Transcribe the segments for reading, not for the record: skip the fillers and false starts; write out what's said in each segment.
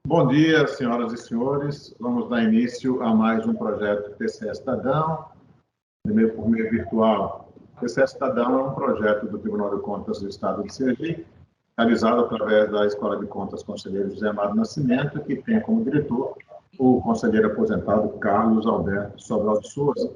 Bom dia, senhoras e senhores. Vamos dar início a mais um projeto TCE Cidadão, por meio virtual. TCE Cidadão é um projeto do Tribunal de Contas do Estado de Sergipe, realizado através da Escola de Contas Conselheiro José Amado Nascimento, que tem como diretor o conselheiro aposentado Carlos Alberto Sobral de Souza.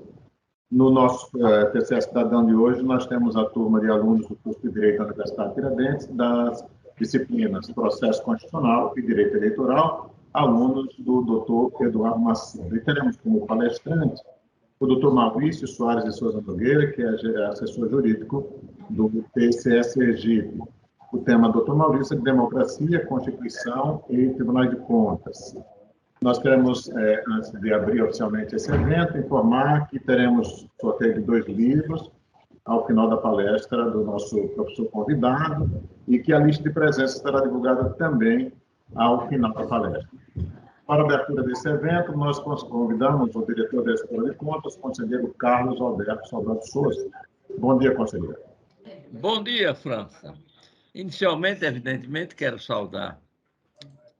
No nosso TCE Cidadão de hoje, nós temos a turma de alunos do curso de Direito da Universidade Tiradentes, das disciplinas Processo Constitucional e Direito Eleitoral, alunos do Dr. Eduardo Macedo. E teremos como palestrante o Dr. Maurício Soares de Souza Nogueira, que é assessor jurídico do TCE Sergipe. O tema Dr. Maurício é Democracia, Constituição e Tribunal de Contas. Nós queremos, antes de abrir oficialmente esse evento, informar que teremos sorteio de 2 livros ao final da palestra do nosso professor convidado e que a lista de presença será divulgada também ao final da palestra. Para a abertura desse evento, nós convidamos o diretor da Escola de Contas, o conselheiro Carlos Alberto Sobral de Souza. Bom dia, conselheiro. Bom dia, França. Inicialmente, evidentemente, quero saudar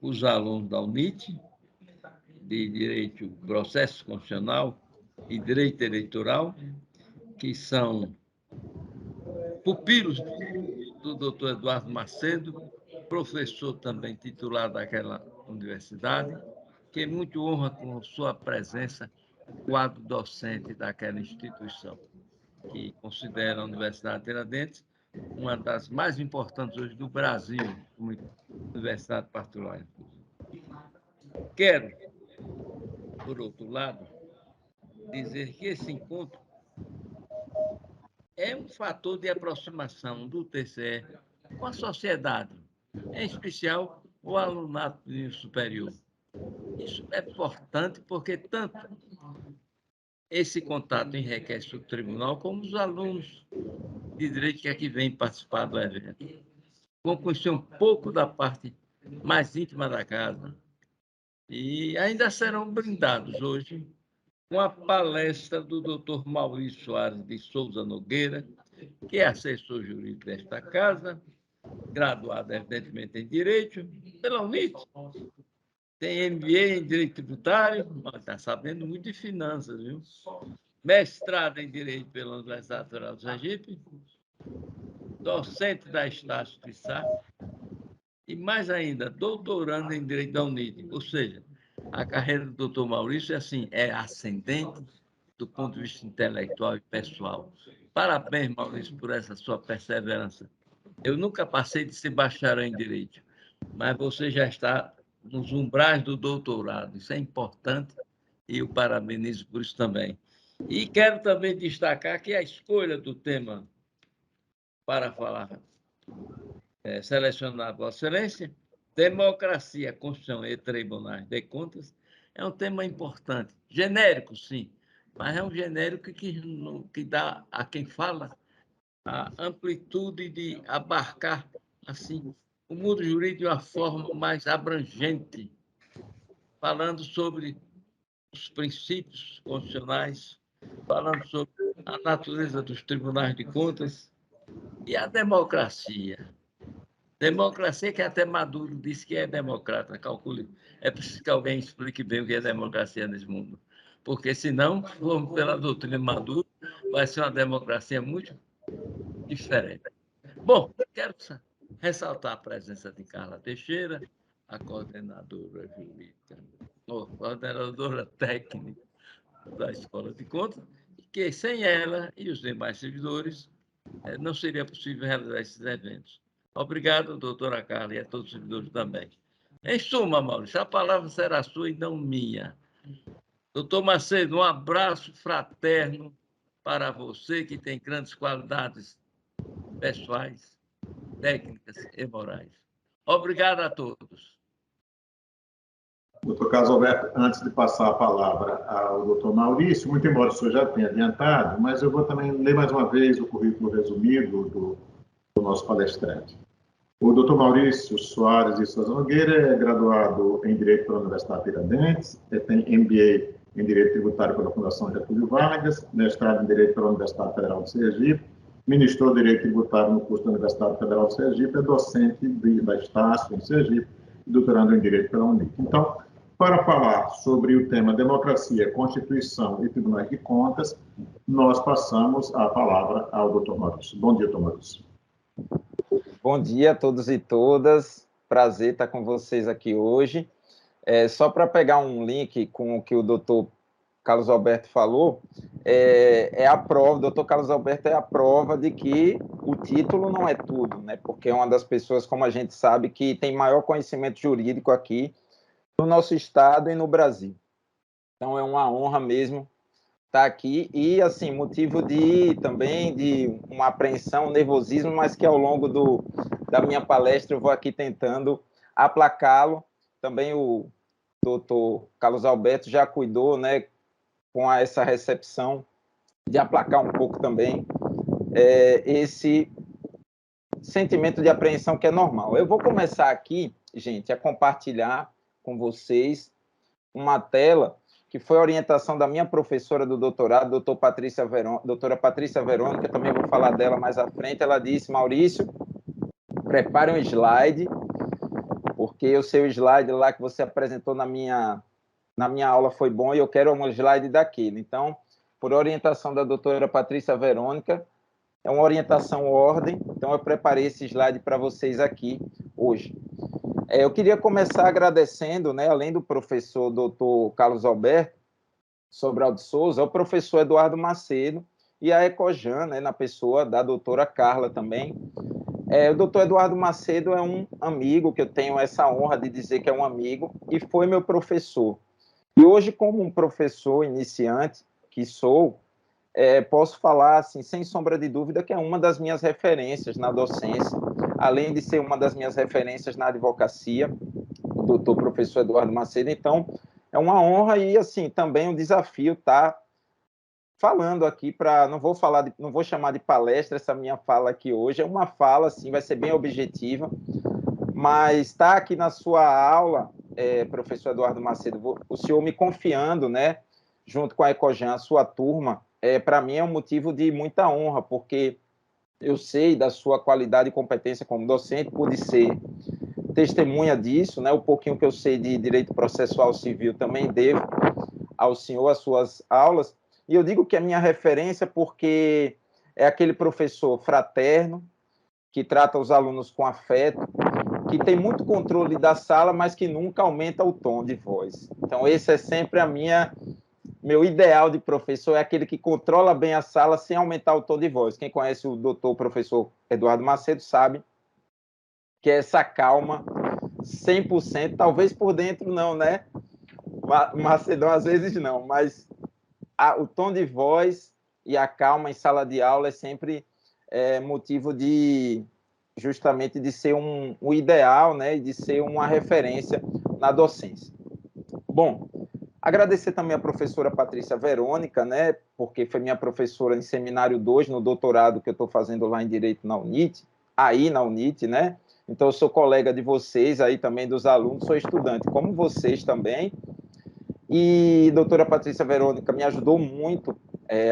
os alunos da UNIT, de Direito Processo Constitucional e Direito Eleitoral, que são pupilos do Dr. Eduardo Macedo, professor também titular daquela universidade, que muito honra com sua presença quadro docente daquela instituição, que considera a Universidade Tiradentes uma das mais importantes hoje do Brasil, como universidade particular. Quero, por outro lado, dizer que esse encontro é um fator de aproximação do TCE com a sociedade, em especial o alunato do nível superior. Isso é importante porque tanto esse contato enriquece o tribunal como os alunos de direito que aqui vêm participar do evento. Vão conhecer um pouco da parte mais íntima da casa e ainda serão brindados hoje com a palestra do Dr. Maurício Soares de Souza Nogueira, que é assessor jurídico desta casa, graduado, evidentemente, em Direito pela UNIT, tem MBA em Direito Tributário, mas está sabendo muito de finanças, viu? Mestrado em Direito pela Universidade Federal do Sergipe, docente da Estácio de Sá, e mais ainda, doutorando em Direito da UNIT, ou seja, a carreira do doutor Maurício é ascendente do ponto de vista intelectual e pessoal. Parabéns, Maurício, por essa sua perseverança. Eu nunca passei de ser bacharel em Direito, mas você já está nos umbrais do doutorado. Isso é importante e eu parabenizo por isso também. E quero também destacar que a escolha do tema para falar, selecionado por Vossa Excelência, Democracia, Constituição e Tribunais de Contas, é um tema importante. Genérico, sim, mas é um genérico que dá a quem fala a amplitude de abarcar assim, o mundo jurídico de uma forma mais abrangente, falando sobre os princípios constitucionais, falando sobre a natureza dos tribunais de contas e a democracia. Democracia que até Maduro disse que é democrata, calcule. É preciso que alguém explique bem o que é democracia nesse mundo. Porque, senão, formos pela doutrina Maduro, vai ser uma democracia muito diferente. Bom, quero ressaltar a presença de Carla Teixeira, a coordenadora jurídica, coordenadora técnica da Escola de Contas, que sem ela e os demais servidores não seria possível realizar esses eventos. Obrigado, doutora Carla, e a todos os servidores também. Em suma, Maurício, a palavra será sua e não minha. Doutor Macedo, um abraço fraterno para você, que tem grandes qualidades pessoais, técnicas e morais. Obrigado a todos. Doutor Carlos Alberto, antes de passar a palavra ao doutor Maurício, muito embora o senhor já tenha adiantado, mas eu vou também ler mais uma vez o currículo resumido do nosso palestrante. O doutor Maurício Soares de Souza Nogueira é graduado em Direito pela Universidade Tiradentes, tem MBA em Direito Tributário pela Fundação Getúlio Vargas, mestrado em Direito pela Universidade Federal de Sergipe, ministrou Direito Tributário no curso da Universidade Federal de Sergipe, é docente da Estácio, em Sergipe, doutorando em Direito pela UNIT. Então, para falar sobre o tema democracia, Constituição e Tribunais de Contas, nós passamos a palavra ao Dr. Maurício. Bom dia, Dr. Maurício. Bom dia a todos e todas. Prazer estar com vocês aqui hoje. Só para pegar um link com o que o doutor Carlos Alberto falou, a prova, o doutor Carlos Alberto é a prova de que o título não é tudo, né? Porque é uma das pessoas, como a gente sabe, que tem maior conhecimento jurídico aqui no nosso estado e no Brasil. Então, é uma honra mesmo estar aqui e, assim, motivo também de uma apreensão, um nervosismo, mas que ao longo da minha palestra eu vou aqui tentando aplacá-lo. Também o doutor Carlos Alberto já cuidou, né, com essa recepção, de aplacar um pouco também esse sentimento de apreensão que é normal. Eu vou começar aqui, gente, a compartilhar com vocês uma tela que foi a orientação da minha professora do doutorado, doutora Patrícia Verônica, também vou falar dela mais à frente. Ela disse: Maurício, prepare um slide, porque o seu slide lá que você apresentou na minha aula foi bom e eu quero um slide daquele. Então, por orientação da doutora Patrícia Verônica, é uma orientação ordem, então eu preparei esse slide para vocês aqui hoje. Eu queria começar agradecendo, né, além do professor doutor Carlos Alberto Sobral de Souza, o professor Eduardo Macedo e a Ecojan, né, na pessoa da doutora Carla também. O doutor Eduardo Macedo é um amigo, que eu tenho essa honra de dizer que é um amigo, e foi meu professor. E hoje, como um professor iniciante que sou, posso falar, assim, sem sombra de dúvida, que é uma das minhas referências na docência, além de ser uma das minhas referências na advocacia, o doutor professor Eduardo Macedo. Então, é uma honra e, assim, também um desafio estar falando aqui não vou chamar de palestra essa minha fala aqui hoje, é uma fala, assim, vai ser bem objetiva, mas estar aqui na sua aula, professor Eduardo Macedo, o senhor me confiando, né, junto com a Ecojan, a sua turma, para mim é um motivo de muita honra, porque eu sei da sua qualidade e competência como docente, pude ser testemunha disso, né, o pouquinho que eu sei de direito processual civil também devo ao senhor, as suas aulas, e eu digo que é minha referência porque é aquele professor fraterno, que trata os alunos com afeto, que tem muito controle da sala, mas que nunca aumenta o tom de voz. Então, esse é sempre meu ideal de professor, é aquele que controla bem a sala sem aumentar o tom de voz. Quem conhece o doutor professor Eduardo Macedo sabe que é essa calma 100%, talvez por dentro não, né? Macedão às vezes não, mas o tom de voz e a calma em sala de aula é sempre motivo justamente de ser um ideal, né, e de ser uma referência na docência. Bom, agradecer também a professora Patrícia Verônica, né, porque foi minha professora em Seminário 2, no doutorado que eu estou fazendo lá em Direito na UNIT, né, então eu sou colega de vocês aí também, dos alunos, sou estudante como vocês também, e a doutora Patrícia Verônica me ajudou muito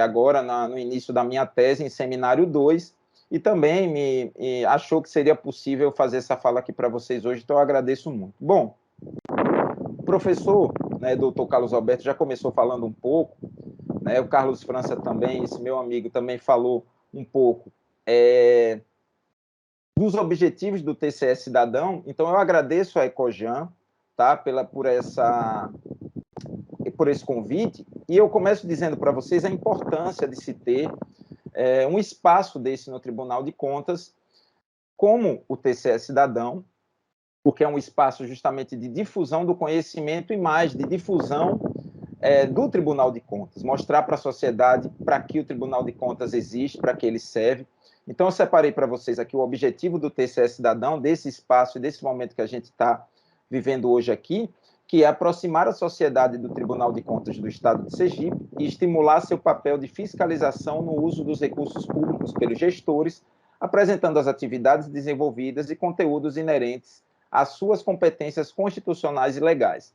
agora no início da minha tese em Seminário 2, e também me achou que seria possível fazer essa fala aqui para vocês hoje, então eu agradeço muito. Bom, o professor, né, doutor Carlos Alberto, já começou falando um pouco, né, o Carlos França também, esse meu amigo, também falou um pouco dos objetivos do TCE Cidadão, então eu agradeço a Ecojan, tá, por esse convite, e eu começo dizendo para vocês a importância de se ter um espaço desse no Tribunal de Contas, como o TCE Cidadão, porque é um espaço justamente de difusão do conhecimento e mais de difusão do Tribunal de Contas, mostrar para a sociedade para que o Tribunal de Contas existe, para que ele serve. Então, eu separei para vocês aqui o objetivo do TCE Cidadão, desse espaço e desse momento que a gente está vivendo hoje aqui, que é aproximar a sociedade do Tribunal de Contas do Estado de Sergipe e estimular seu papel de fiscalização no uso dos recursos públicos pelos gestores, apresentando as atividades desenvolvidas e conteúdos inerentes às suas competências constitucionais e legais.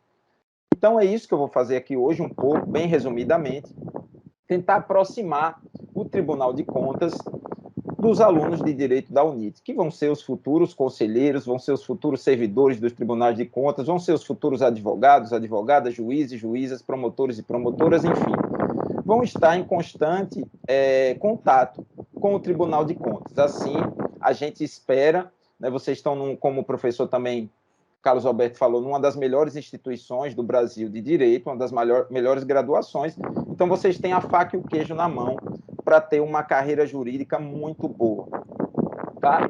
Então, é isso que eu vou fazer aqui hoje, um pouco, bem resumidamente, tentar aproximar o Tribunal de Contas dos alunos de Direito da UNIT, que vão ser os futuros conselheiros, vão ser os futuros servidores dos tribunais de contas, vão ser os futuros advogados, advogadas, juízes, juízas, promotores e promotoras, enfim, vão estar em constante contato com o Tribunal de Contas. Assim, a gente espera, né, vocês estão, como o professor também, Carlos Alberto falou, numa das melhores instituições do Brasil de Direito, uma das melhores graduações, então vocês têm a faca e o queijo na mão para ter uma carreira jurídica muito boa. Tá?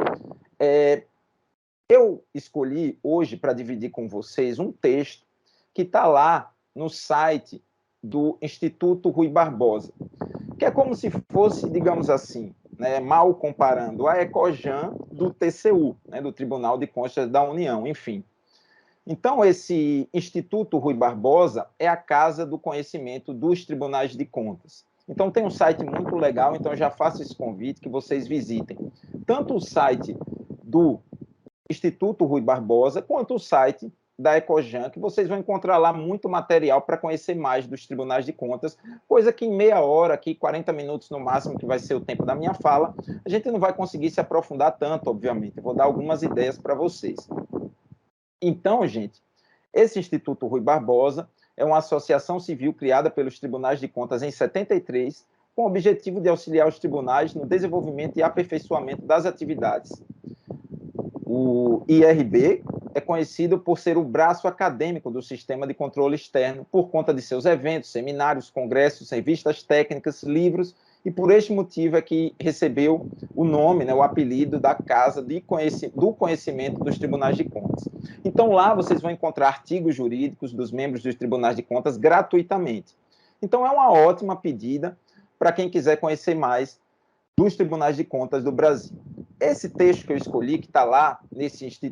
Eu escolhi hoje para dividir com vocês um texto que está lá no site do Instituto Rui Barbosa, que é como se fosse, digamos assim, né, mal comparando a Ecojam do TCU, né, do Tribunal de Contas da União, enfim. Então, esse Instituto Rui Barbosa é a casa do conhecimento dos tribunais de contas. Então, tem um site muito legal, então eu já faço esse convite que vocês visitem. Tanto o site do Instituto Rui Barbosa, quanto o site da Ecojam, que vocês vão encontrar lá muito material para conhecer mais dos tribunais de contas, coisa que em meia hora, aqui, 40 minutos no máximo, que vai ser o tempo da minha fala, a gente não vai conseguir se aprofundar tanto, obviamente. Eu vou dar algumas ideias para vocês. Então, gente, esse Instituto Rui Barbosa é uma associação civil criada pelos tribunais de contas em 73, com o objetivo de auxiliar os tribunais no desenvolvimento e aperfeiçoamento das atividades. O IRB é conhecido por ser o braço acadêmico do sistema de controle externo, por conta de seus eventos, seminários, congressos, revistas técnicas, livros, e por este motivo é que recebeu o nome, né, o apelido da Casa do Conhecimento dos Tribunais de Contas. Então, lá vocês vão encontrar artigos jurídicos dos membros dos Tribunais de Contas gratuitamente. Então, é uma ótima pedida para quem quiser conhecer mais dos Tribunais de Contas do Brasil. Esse texto que eu escolhi, que está lá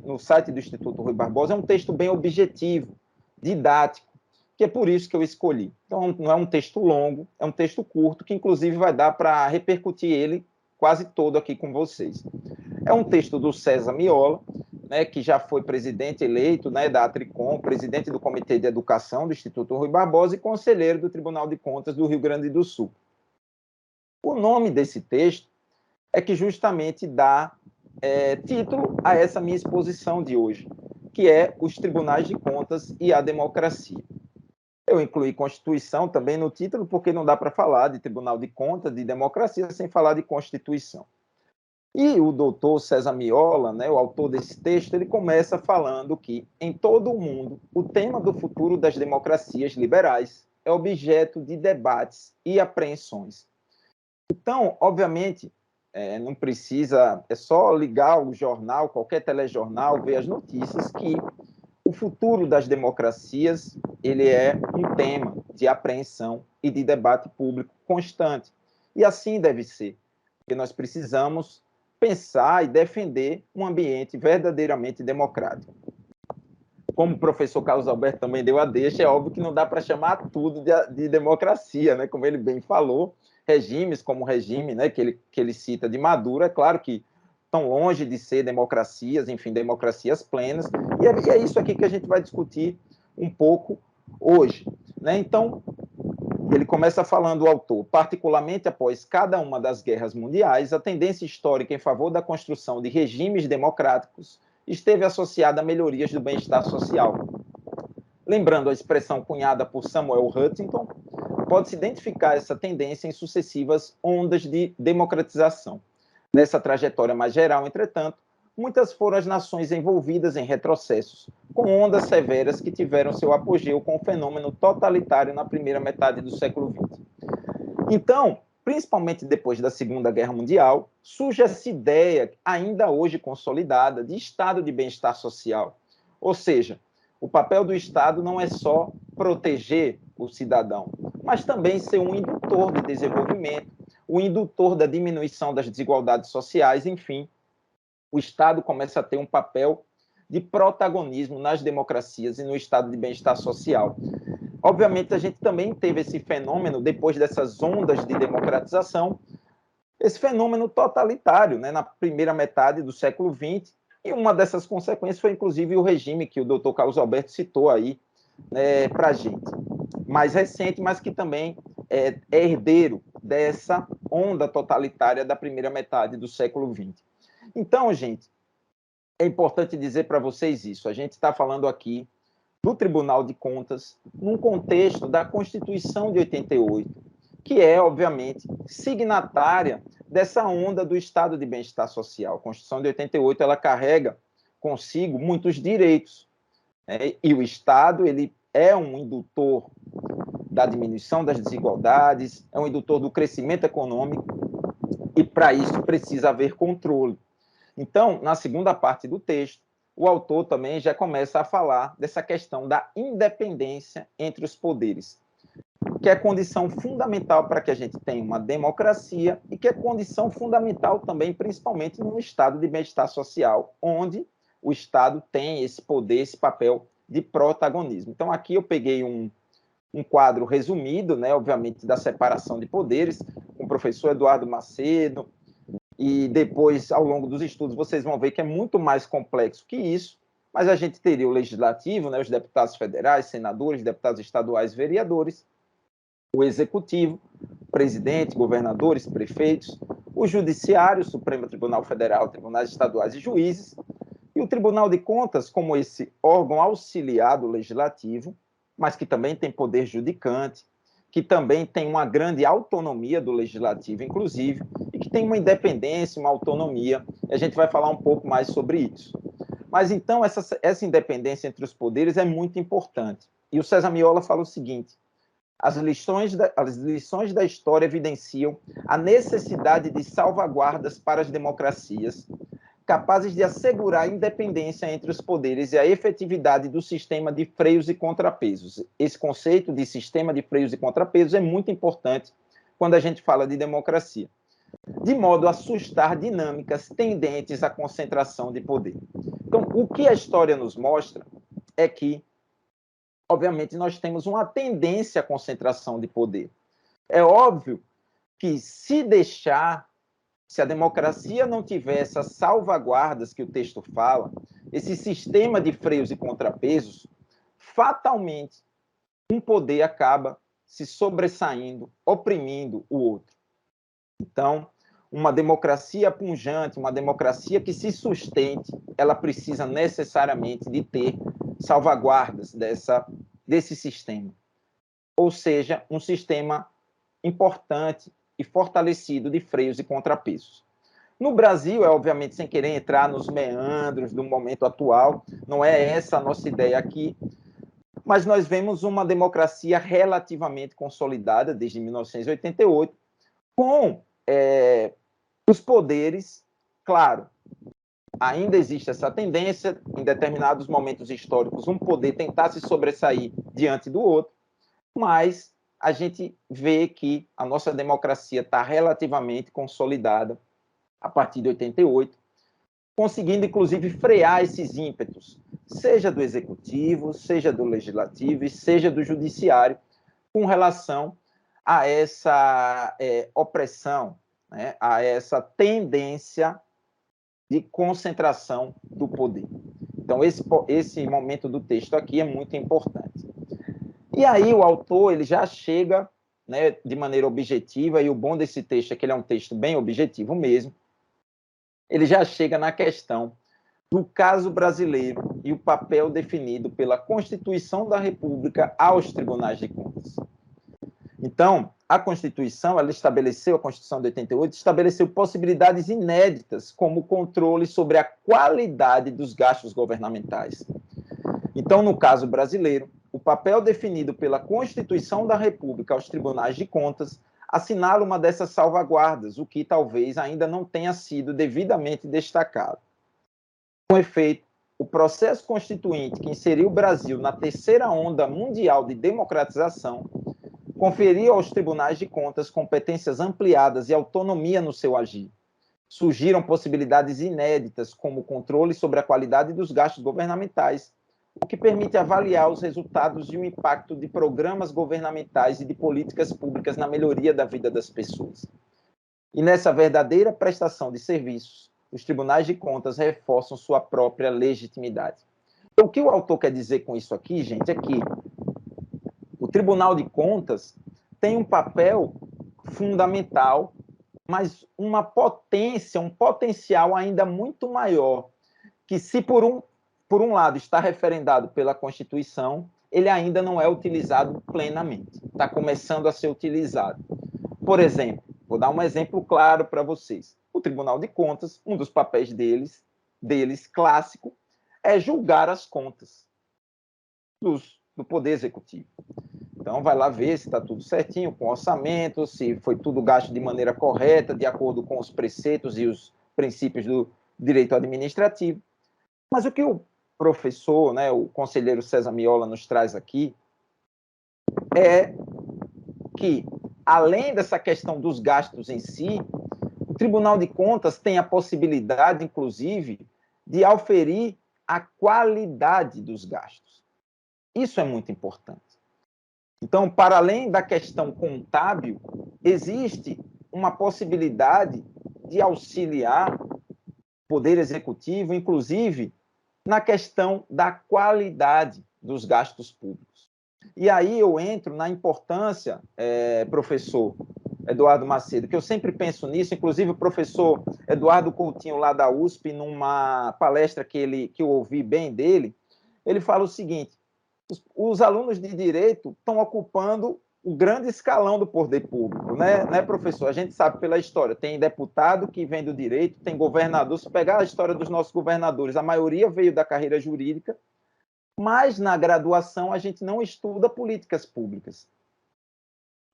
no site do Instituto Rui Barbosa, é um texto bem objetivo, didático, que é por isso que eu escolhi. Então, não é um texto longo, é um texto curto, que inclusive vai dar para repercutir ele quase todo aqui com vocês. É um texto do César Miola, né, que já foi presidente eleito, né, da Atricom, presidente do Comitê de Educação do Instituto Rui Barbosa e conselheiro do Tribunal de Contas do Rio Grande do Sul. O nome desse texto é que justamente dá título a essa minha exposição de hoje, que é Os Tribunais de Contas e a Democracia. Eu incluí Constituição também no título, porque não dá para falar de Tribunal de Contas, de democracia, sem falar de Constituição. E o doutor César Miola, né, o autor desse texto, ele começa falando que, em todo o mundo, o tema do futuro das democracias liberais é objeto de debates e apreensões. Então, obviamente, não precisa, é só ligar o jornal, qualquer telejornal, ver as notícias, que o futuro das democracias ele é um tema de apreensão e de debate público constante. E assim deve ser, porque nós precisamos pensar e defender um ambiente verdadeiramente democrático. Como o professor Carlos Alberto também deu a deixa, é óbvio que não dá para chamar tudo de democracia, né? Como ele bem falou, regimes como o regime, né, que ele cita de Maduro, é claro que estão longe de ser democracias, enfim, democracias plenas, e é isso aqui que a gente vai discutir um pouco hoje, né? Então, ele começa falando, o autor, particularmente após cada uma das guerras mundiais, a tendência histórica em favor da construção de regimes democráticos esteve associada a melhorias do bem-estar social. Lembrando a expressão cunhada por Samuel Huntington, pode-se identificar essa tendência em sucessivas ondas de democratização. Nessa trajetória mais geral, entretanto, muitas foram as nações envolvidas em retrocessos, com ondas severas que tiveram seu apogeu com o fenômeno totalitário na primeira metade do século XX. Então, principalmente depois da Segunda Guerra Mundial, surge essa ideia, ainda hoje consolidada, de estado de bem-estar social. Ou seja, o papel do Estado não é só proteger o cidadão, mas também ser um indutor de desenvolvimento, o indutor da diminuição das desigualdades sociais, enfim. O Estado começa a ter um papel de protagonismo nas democracias e no estado de bem-estar social. Obviamente, a gente também teve esse fenômeno, depois dessas ondas de democratização, esse fenômeno totalitário, né, na primeira metade do século XX, e uma dessas consequências foi, inclusive, o regime que o doutor Carlos Alberto citou aí, né, para a gente. Mais recente, mas que também é herdeiro dessa onda totalitária da primeira metade do século XX. Então, gente, é importante dizer para vocês isso. A gente está falando aqui do Tribunal de Contas num contexto da Constituição de 88, que é, obviamente, signatária dessa onda do Estado de Bem-Estar Social. A Constituição de 88 ela carrega consigo muitos direitos, né? E o Estado ele é um indutor da diminuição das desigualdades, é um indutor do crescimento econômico, e para isso precisa haver controle. Então, na segunda parte do texto, o autor também já começa a falar dessa questão da independência entre os poderes, que é condição fundamental para que a gente tenha uma democracia e que é condição fundamental também, principalmente no estado de bem-estar social, onde o Estado tem esse poder, esse papel de protagonismo. Então, aqui eu peguei um quadro resumido, né, obviamente, da separação de poderes, com o professor Eduardo Macedo, e depois, ao longo dos estudos, vocês vão ver que é muito mais complexo que isso, mas a gente teria o legislativo, né, os deputados federais, senadores, deputados estaduais, vereadores, o executivo, presidente, governadores, prefeitos, o judiciário, Supremo Tribunal Federal, tribunais estaduais e juízes, e o Tribunal de Contas, como esse órgão auxiliar do legislativo, mas que também tem poder judicante, que também tem uma grande autonomia do legislativo, inclusive, e que tem uma independência, uma autonomia, e a gente vai falar um pouco mais sobre isso. Mas, então, essa independência entre os poderes é muito importante. E o César Miola fala o seguinte: as lições da história evidenciam a necessidade de salvaguardas para as democracias, capazes de assegurar a independência entre os poderes e a efetividade do sistema de freios e contrapesos. Esse conceito de sistema de freios e contrapesos é muito importante quando a gente fala de democracia, de modo a sustar dinâmicas tendentes à concentração de poder. Então, o que a história nos mostra é que, obviamente, nós temos uma tendência à concentração de poder. É óbvio que se a democracia não tiver essas salvaguardas que o texto fala, esse sistema de freios e contrapesos, fatalmente um poder acaba se sobressaindo, oprimindo o outro. Então, uma democracia pujante, uma democracia que se sustente, ela precisa necessariamente de ter salvaguardas desse sistema. Ou seja, um sistema importante e fortalecido de freios e contrapesos. No Brasil, obviamente, sem querer entrar nos meandros do momento atual, não é essa a nossa ideia aqui, mas nós vemos uma democracia relativamente consolidada desde 1988, com os poderes, claro, ainda existe essa tendência, em determinados momentos históricos, um poder tentar se sobressair diante do outro, mas a gente vê que a nossa democracia está relativamente consolidada a partir de 88, conseguindo, inclusive, frear esses ímpetos, seja do executivo, seja do legislativo e seja do judiciário, com relação a essa opressão, né, a essa tendência de concentração do poder. Então, esse momento do texto aqui é muito importante. E aí o autor ele já chega, né, de maneira objetiva, e o bom desse texto é que ele é um texto bem objetivo mesmo, ele já chega na questão do caso brasileiro e o papel definido pela Constituição da República aos tribunais de contas. Então, a Constituição, ela estabeleceu, a Constituição de 88, estabeleceu possibilidades inéditas como o controle sobre a qualidade dos gastos governamentais. Então, no caso brasileiro, o papel definido pela Constituição da República aos tribunais de contas assinala uma dessas salvaguardas, o que talvez ainda não tenha sido devidamente destacado. Com efeito, o processo constituinte que inseriu o Brasil na terceira onda mundial de democratização conferiu aos tribunais de contas competências ampliadas e autonomia no seu agir. Surgiram possibilidades inéditas, como o controle sobre a qualidade dos gastos governamentais, o que permite avaliar os resultados e o impacto de programas governamentais e de políticas públicas na melhoria da vida das pessoas. E nessa verdadeira prestação de serviços, os tribunais de contas reforçam sua própria legitimidade. Então, o que o autor quer dizer com isso aqui, gente, é que o Tribunal de Contas tem um papel fundamental mas uma potência, um potencial ainda muito maior, que se por um lado está referendado pela Constituição, ele ainda não é utilizado plenamente, está começando a ser utilizado. Por exemplo, vou dar um exemplo claro para vocês. O Tribunal de Contas, um dos papéis deles clássico, é julgar as contas do Poder Executivo. Então, vai lá ver se está tudo certinho com o orçamento, se foi tudo gasto de maneira correta, de acordo com os preceitos e os princípios do direito administrativo. Mas o que o professor, né, o conselheiro César Miola nos traz aqui é que, além dessa questão dos gastos em si, o Tribunal de Contas tem a possibilidade, inclusive, de aferir a qualidade dos gastos. Isso é muito importante. Então, para além da questão contábil, existe uma possibilidade de auxiliar o Poder Executivo, inclusive, na questão da qualidade dos gastos públicos. E aí eu entro na importância, professor Eduardo Macedo, que eu sempre penso nisso, inclusive o professor Eduardo Coutinho, lá da USP, numa palestra que eu ouvi bem dele, ele fala o seguinte: os alunos de direito estão ocupando o grande escalão do poder público, né, professor? A gente sabe pela história, tem deputado que vem do direito, tem governador. Se pegar a história dos nossos governadores, a maioria veio da carreira jurídica, mas na graduação a gente não estuda políticas públicas.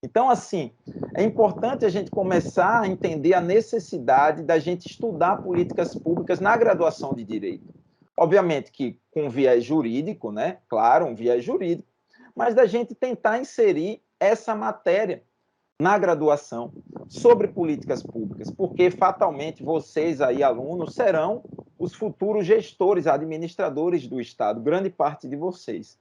Então, assim, é importante a gente começar a entender a necessidade da gente estudar políticas públicas na graduação de direito. Obviamente que com viés jurídico, né? Claro, um viés jurídico, mas da gente tentar inserir essa matéria na graduação sobre políticas públicas, porque fatalmente vocês aí, alunos, serão os futuros gestores, administradores do Estado, grande parte de vocês.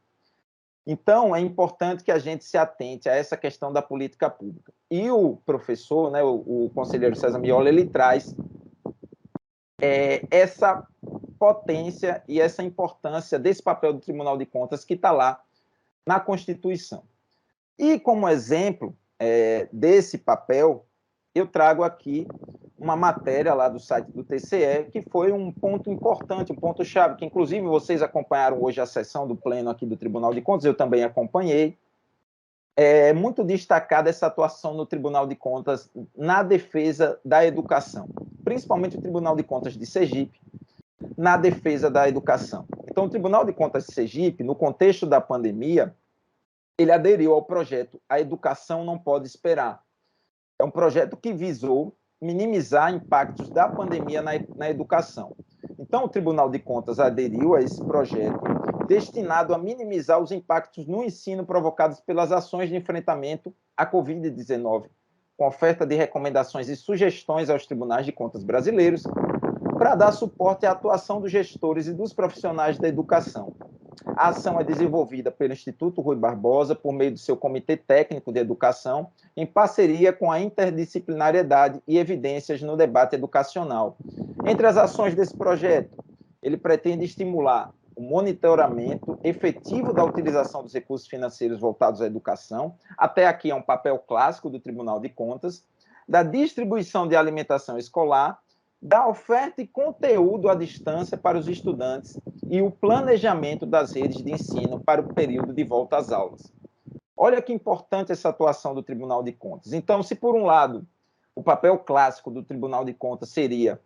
Então, é importante que a gente se atente a essa questão da política pública. E o professor, né, o conselheiro César Miola, ele traz essa potência e essa importância desse papel do Tribunal de Contas que está lá na Constituição. E como exemplo desse papel, eu trago aqui uma matéria lá do site do TCE, que foi um ponto importante, um ponto-chave, que inclusive vocês acompanharam hoje a sessão do pleno aqui do Tribunal de Contas, eu também acompanhei. É muito destacada essa atuação no Tribunal de Contas na defesa da educação, principalmente o Tribunal de Contas de Sergipe, na defesa da educação. Então, o Tribunal de Contas de Sergipe, no contexto da pandemia, ele aderiu ao projeto A Educação Não Pode Esperar. É um projeto que visou minimizar impactos da pandemia na educação. Então, o Tribunal de Contas aderiu a esse projeto destinado a minimizar os impactos no ensino provocados pelas ações de enfrentamento à Covid-19, com oferta de recomendações e sugestões aos tribunais de contas brasileiros para dar suporte à atuação dos gestores e dos profissionais da educação. A ação é desenvolvida pelo Instituto Rui Barbosa por meio do seu Comitê Técnico de Educação, em parceria com a interdisciplinariedade e evidências no debate educacional. Entre as ações desse projeto, ele pretende estimular o monitoramento efetivo da utilização dos recursos financeiros voltados à educação, até aqui é um papel clássico do Tribunal de Contas, da distribuição de alimentação escolar, da oferta e conteúdo à distância para os estudantes e o planejamento das redes de ensino para o período de volta às aulas. Olha que importante essa atuação do Tribunal de Contas. Então, se por um lado o papel clássico do Tribunal de Contas seria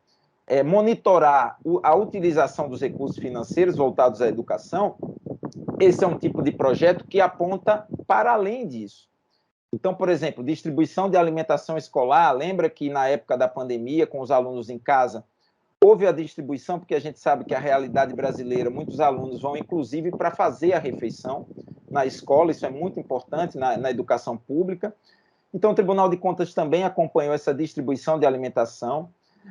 monitorar a utilização dos recursos financeiros voltados à educação, esse é um tipo de projeto que aponta para além disso. Então, por exemplo, distribuição de alimentação escolar, lembra que na época da pandemia, com os alunos em casa, houve a distribuição, porque a gente sabe que a realidade brasileira, muitos alunos vão, inclusive, para fazer a refeição na escola, isso é muito importante na educação pública. Então, o Tribunal de Contas também acompanhou essa distribuição de alimentação.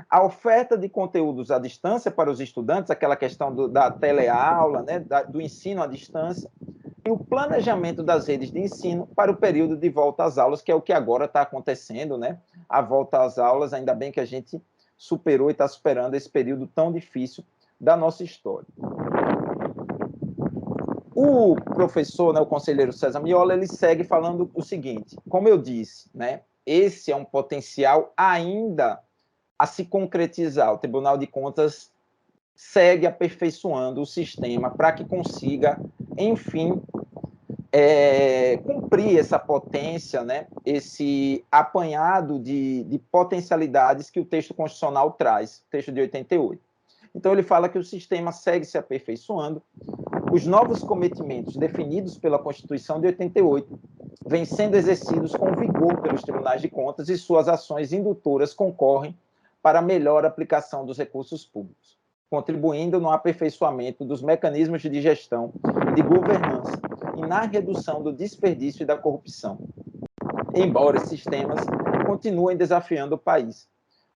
A oferta de conteúdos à distância para os estudantes, aquela questão da teleaula, né, do ensino à distância, e o planejamento das redes de ensino para o período de volta às aulas, que é o que agora está acontecendo, né? A volta às aulas, ainda bem que a gente superou e está superando esse período tão difícil da nossa história. O professor, né, o conselheiro César Miola, ele segue falando o seguinte: como eu disse, né, esse é um potencial ainda a se concretizar. O Tribunal de Contas segue aperfeiçoando o sistema para que consiga, enfim, cumprir essa potência, né, esse apanhado de potencialidades que o texto constitucional traz, o texto de 88. Então, ele fala que o sistema segue se aperfeiçoando, os novos cometimentos definidos pela Constituição de 88 vêm sendo exercidos com vigor pelos tribunais de contas e suas ações indutoras concorrem para a melhor aplicação dos recursos públicos, contribuindo no aperfeiçoamento dos mecanismos de gestão e de governança e na redução do desperdício e da corrupção, embora esses temas continuem desafiando o país.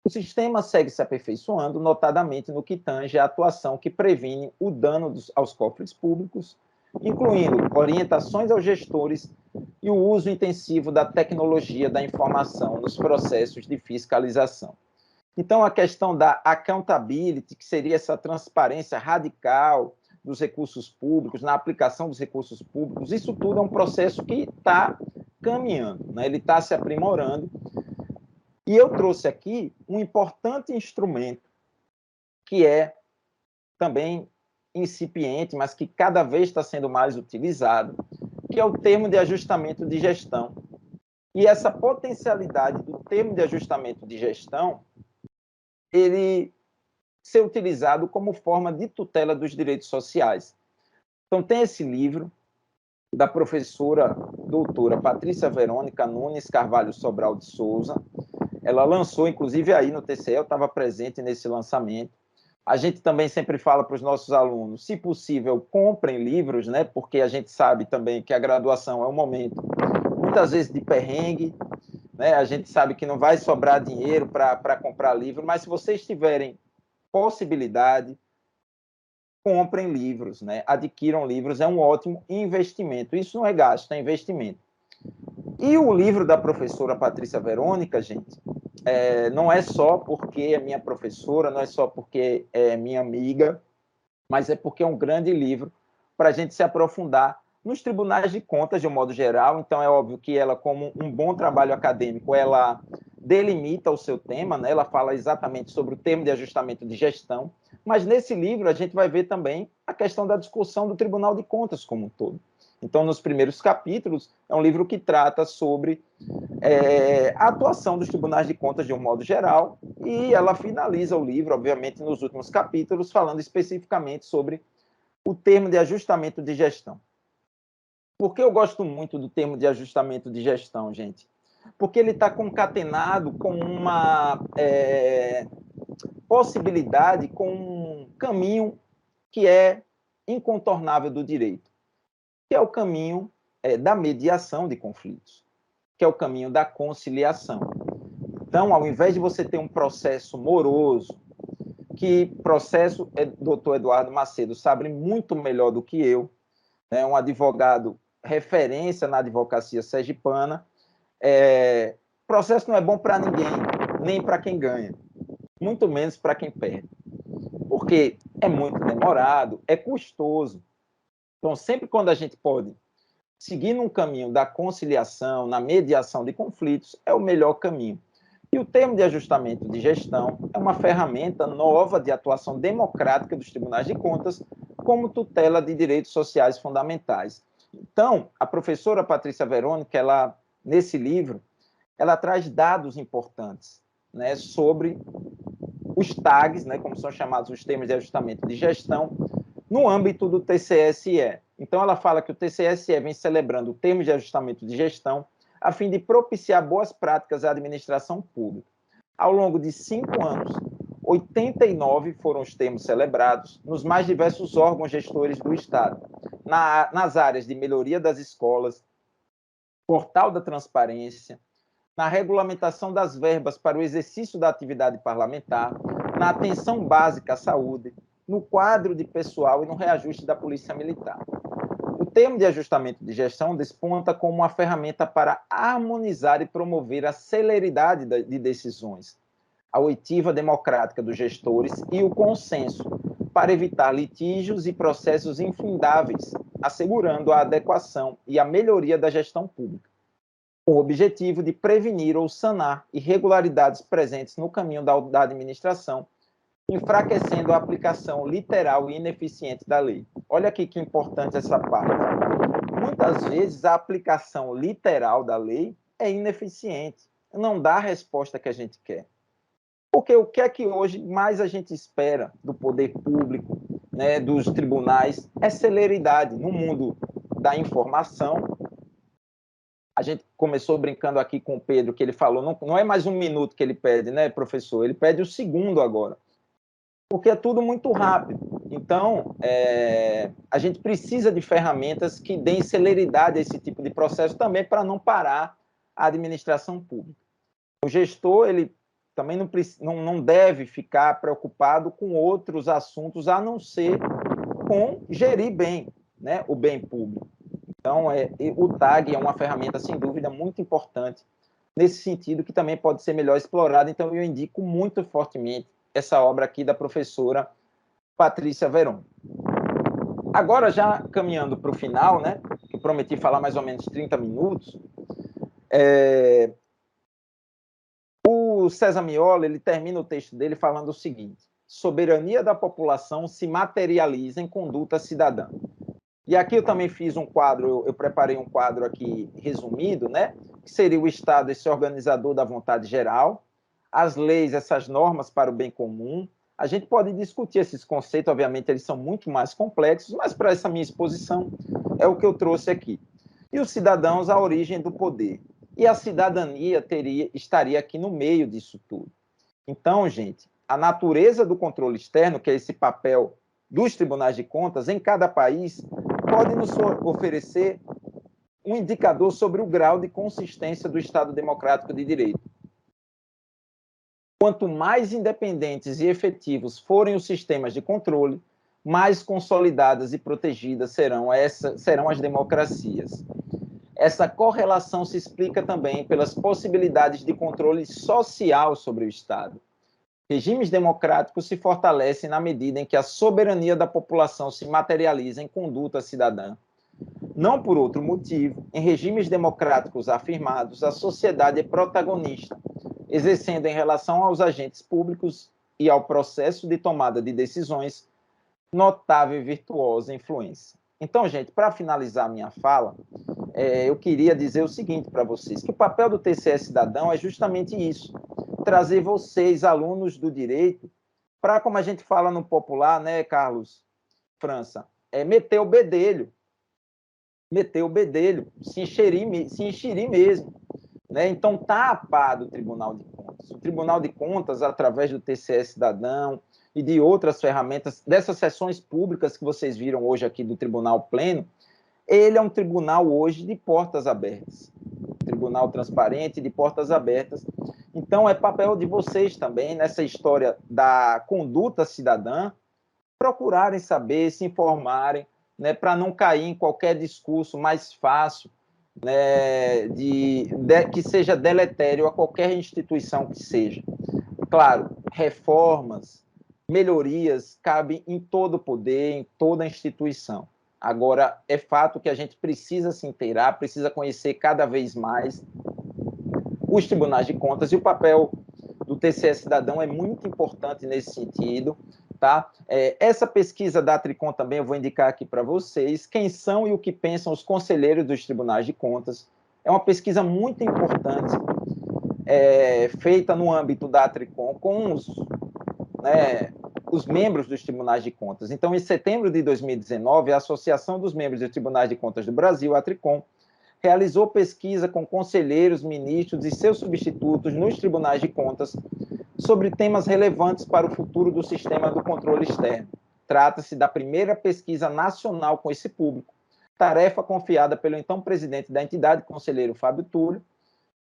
O sistema segue se aperfeiçoando, notadamente no que tange à atuação que previne o dano aos cofres públicos, incluindo orientações aos gestores e o uso intensivo da tecnologia da informação nos processos de fiscalização. Então, a questão da accountability, que seria essa transparência radical dos recursos públicos, na aplicação dos recursos públicos, isso tudo é um processo que está caminhando, né? Ele está se aprimorando. E eu trouxe aqui um importante instrumento que é também incipiente, mas que cada vez está sendo mais utilizado, que é o termo de ajustamento de gestão. E essa potencialidade do termo de ajustamento de gestão, ele ser utilizado como forma de tutela dos direitos sociais. Então, tem esse livro da professora doutora Patrícia Verônica Nunes Carvalho Sobral de Souza. Ela lançou, inclusive, aí no TCE, eu estava presente nesse lançamento. A gente também sempre fala para os nossos alunos, se possível, comprem livros, né? Porque a gente sabe também que a graduação é um momento, muitas vezes, de perrengue, né? A gente sabe que não vai sobrar dinheiro para comprar livro, mas se vocês tiverem possibilidade, comprem livros, né? Adquiram livros, é um ótimo investimento. Isso não é gasto, é investimento. E o livro da professora Patrícia Verônica, gente, não é só porque é minha professora, não é só porque é minha amiga, mas é porque é um grande livro para a gente se aprofundar nos tribunais de contas, de um modo geral. Então, é óbvio que ela, como um bom trabalho acadêmico, ela delimita o seu tema, né? Ela fala exatamente sobre o termo de ajustamento de gestão, mas nesse livro a gente vai ver também a questão da discussão do Tribunal de Contas como um todo. Então, nos primeiros capítulos, é um livro que trata sobre a atuação dos tribunais de contas de um modo geral, e ela finaliza o livro, obviamente, nos últimos capítulos, falando especificamente sobre o termo de ajustamento de gestão. Por que eu gosto muito do termo de ajustamento de gestão, gente? Porque ele está concatenado com uma possibilidade, com um caminho que é incontornável do direito, que é o caminho da mediação de conflitos, que é o caminho da conciliação. Então, ao invés de você ter um processo moroso, que processo, doutor Eduardo Macedo sabe muito melhor do que eu, né, um advogado referência na advocacia sergipana, processo não é bom para ninguém, nem para quem ganha, muito menos para quem perde, porque é muito demorado, é custoso. Então, sempre quando a gente pode seguir num caminho da conciliação, na mediação de conflitos, é o melhor caminho. E o termo de ajustamento de gestão é uma ferramenta nova de atuação democrática dos tribunais de contas como tutela de direitos sociais fundamentais. Então, a professora Patrícia Verônica, ela, nesse livro, ela traz dados importantes, né, sobre os TAGs, né, como são chamados os termos de ajustamento de gestão, no âmbito do TCSE. Então, ela fala que o TCSE vem celebrando o termo de ajustamento de gestão a fim de propiciar boas práticas à administração pública. Ao longo de 5 anos, 89 foram os termos celebrados nos mais diversos órgãos gestores do Estado, nas áreas de melhoria das escolas, portal da transparência, na regulamentação das verbas para o exercício da atividade parlamentar, na atenção básica à saúde, no quadro de pessoal e no reajuste da Polícia Militar. O termo de ajustamento de gestão desponta como uma ferramenta para harmonizar e promover a celeridade de decisões, a oitiva democrática dos gestores e o consenso para evitar litígios e processos infindáveis, assegurando a adequação e a melhoria da gestão pública. com o objetivo de prevenir ou sanar irregularidades presentes no caminho da administração, enfraquecendo a aplicação literal e ineficiente da lei. Olha aqui que importante essa parte. Muitas vezes a aplicação literal da lei é ineficiente, não dá a resposta que a gente quer. Porque o que é que hoje mais a gente espera do poder público, né, dos tribunais, é celeridade. No mundo da informação, a gente começou brincando aqui com o Pedro, que ele falou, não é mais 1 minuto que ele pede, né, professor? Ele pede o segundo agora, porque é tudo muito rápido. Então, a gente precisa de ferramentas que deem celeridade a esse tipo de processo também para não parar a administração pública. O gestor, ele também não deve ficar preocupado com outros assuntos, a não ser com gerir bem, né, o bem público. Então, o TAG é uma ferramenta, sem dúvida, muito importante nesse sentido, que também pode ser melhor explorada. Então, eu indico muito fortemente essa obra aqui da professora Patrícia Veron. Agora, já caminhando para o final, né, que prometi falar mais ou menos 30 minutos, o César Miola, ele termina o texto dele falando o seguinte: soberania da população se materializa em conduta cidadã. E aqui eu também fiz um quadro, eu preparei um quadro aqui resumido, né, que seria o Estado, esse organizador da vontade geral, as leis, essas normas para o bem comum. A gente pode discutir esses conceitos, obviamente eles são muito mais complexos, mas para essa minha exposição é o que eu trouxe aqui. E os cidadãos, a origem do poder. E a cidadania estaria aqui no meio disso tudo. Então, gente, a natureza do controle externo, que é esse papel dos tribunais de contas, em cada país, pode nos oferecer um indicador sobre o grau de consistência do Estado democrático de direito. Quanto mais independentes e efetivos forem os sistemas de controle, mais consolidadas e protegidas serão as democracias. Essa correlação se explica também pelas possibilidades de controle social sobre o Estado. Regimes democráticos se fortalecem na medida em que a soberania da população se materializa em conduta cidadã. Não por outro motivo, em regimes democráticos afirmados, a sociedade é protagonista, exercendo em relação aos agentes públicos e ao processo de tomada de decisões notável e virtuosa influência. Então, gente, para finalizar minha fala, eu queria dizer o seguinte para vocês, que o papel do TCE Cidadão é justamente isso, trazer vocês, alunos do direito, para, como a gente fala no popular, né, Carlos França, meter o bedelho, se enxerir mesmo. Né? Então, está a par do Tribunal de Contas. O Tribunal de Contas, através do TCE Cidadão e de outras ferramentas, dessas sessões públicas que vocês viram hoje aqui do Tribunal Pleno, ele é um tribunal hoje de portas abertas. Tribunal transparente, de portas abertas. Então, é papel de vocês também, nessa história da conduta cidadã, procurarem saber, se informarem, né, para não cair em qualquer discurso mais fácil, né, que seja deletério a qualquer instituição que seja. Claro, reformas, melhorias cabem em todo o poder, em toda a instituição. Agora, é fato que a gente precisa se inteirar, precisa conhecer cada vez mais os tribunais de contas, e o papel do TCE Cidadão é muito importante nesse sentido. Tá? Essa pesquisa da Tricom também eu vou indicar aqui para vocês, quem são e o que pensam os conselheiros dos tribunais de contas. É uma pesquisa muito importante, feita no âmbito da Tricom com os membros dos tribunais de contas. Então, em setembro de 2019, a Associação dos Membros dos Tribunais de Contas do Brasil, a Tricom, realizou pesquisa com conselheiros, ministros e seus substitutos nos tribunais de contas sobre temas relevantes para o futuro do sistema do controle externo. Trata-se da primeira pesquisa nacional com esse público, tarefa confiada pelo então presidente da entidade, conselheiro Fábio Túlio,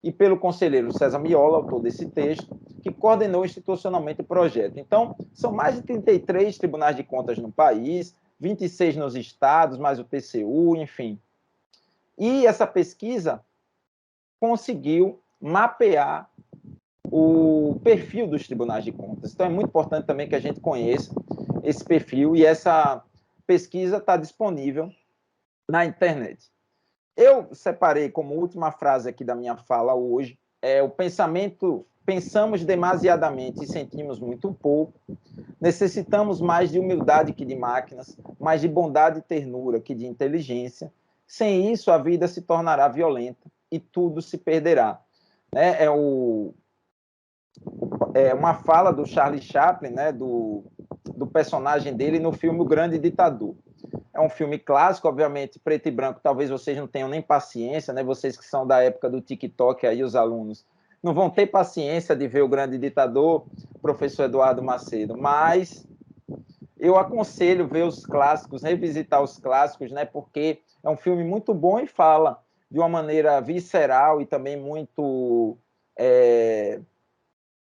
e pelo conselheiro César Miola, autor desse texto, que coordenou institucionalmente o projeto. Então, são mais de 33 tribunais de contas no país, 26 nos estados, mais o TCU, enfim. E essa pesquisa conseguiu mapear o perfil dos tribunais de contas. Então, é muito importante também que a gente conheça esse perfil, e essa pesquisa está disponível na internet. Eu separei como última frase aqui da minha fala hoje, o pensamento, pensamos demasiadamente e sentimos muito pouco, necessitamos mais de humildade que de máquinas, mais de bondade e ternura que de inteligência. Sem isso, a vida se tornará violenta e tudo se perderá. É uma fala do Charlie Chaplin, né, do personagem dele no filme O Grande Ditador. É um filme clássico, obviamente, preto e branco, talvez vocês não tenham nem paciência, né? Vocês que são da época do TikTok, aí os alunos não vão ter paciência de ver O Grande Ditador, professor Eduardo Macedo, mas eu aconselho ver os clássicos, revisitar os clássicos, né? Porque é um filme muito bom e fala de uma maneira visceral e também muito,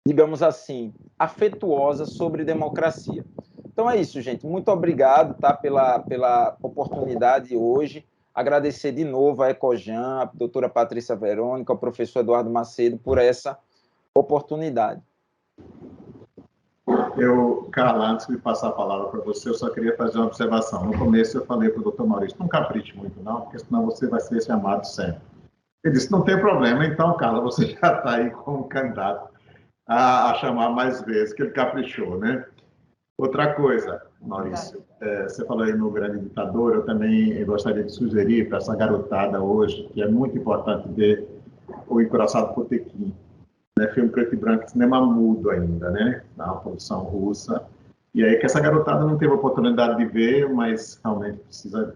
digamos assim, afetuosa sobre democracia. Então é isso, gente. Muito obrigado, tá, pela oportunidade hoje. Agradecer de novo a Ecojan, a doutora Patrícia Verônica, ao professor Eduardo Macedo por essa oportunidade. Carla, antes de passar a palavra para você, eu só queria fazer uma observação. No começo eu falei para o doutor Maurício, não capriche muito não, porque senão você vai ser chamado sempre. Ele disse, não tem problema, então, Carla, você já está aí como candidato a chamar mais vezes, que ele caprichou, né? Outra coisa, Maurício, você falou aí no Grande Ditador, eu também gostaria de sugerir para essa garotada hoje, que é muito importante ver o Encoraçado Potemkin, né? Filme preto e branco, cinema mudo ainda, né? Na produção russa. E aí que essa garotada não teve a oportunidade de ver, mas realmente precisa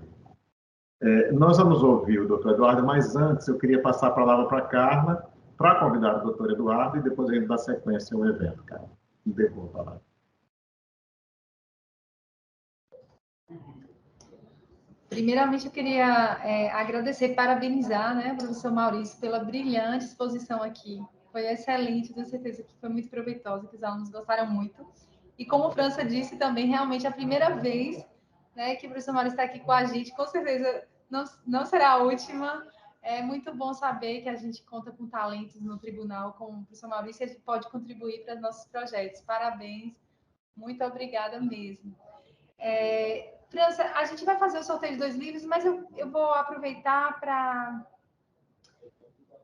ver. Nós vamos ouvir o doutor Eduardo, mas antes eu queria passar a palavra para a Carla, para convidar o doutor Eduardo e depois a gente dá sequência ao evento, cara. Devolvo a palavra. Primeiramente, eu queria agradecer, parabenizar, né, o professor Maurício pela brilhante exposição aqui. Foi excelente, tenho certeza que foi muito proveitosa, que os alunos gostaram muito. E como a França disse também, realmente a primeira vez, né, que o professor Maurício está aqui com a gente, com certeza não será a última. É muito bom saber que a gente conta com talentos no tribunal, com o professor Maurício, e a gente pode contribuir para os nossos projetos. Parabéns, muito obrigada mesmo. França, a gente vai fazer o sorteio de 2 livros, mas eu vou aproveitar para...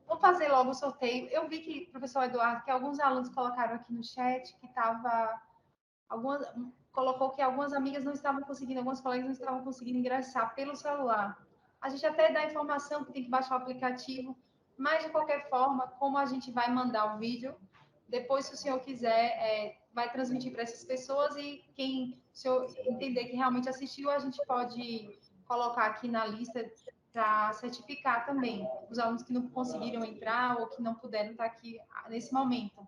Vou fazer logo o sorteio. Eu vi que, professor Eduardo, que alguns alunos colocaram aqui no chat que colocou que algumas amigas não estavam conseguindo, alguns colegas não estavam conseguindo ingressar pelo celular. A gente até dá a informação que tem que baixar o aplicativo, mas, de qualquer forma, como a gente vai mandar o vídeo, depois, se o senhor quiser, vai transmitir para essas pessoas e quem, o senhor entender que realmente assistiu, a gente pode colocar aqui na lista para certificar também os alunos que não conseguiram entrar ou que não puderam estar aqui nesse momento.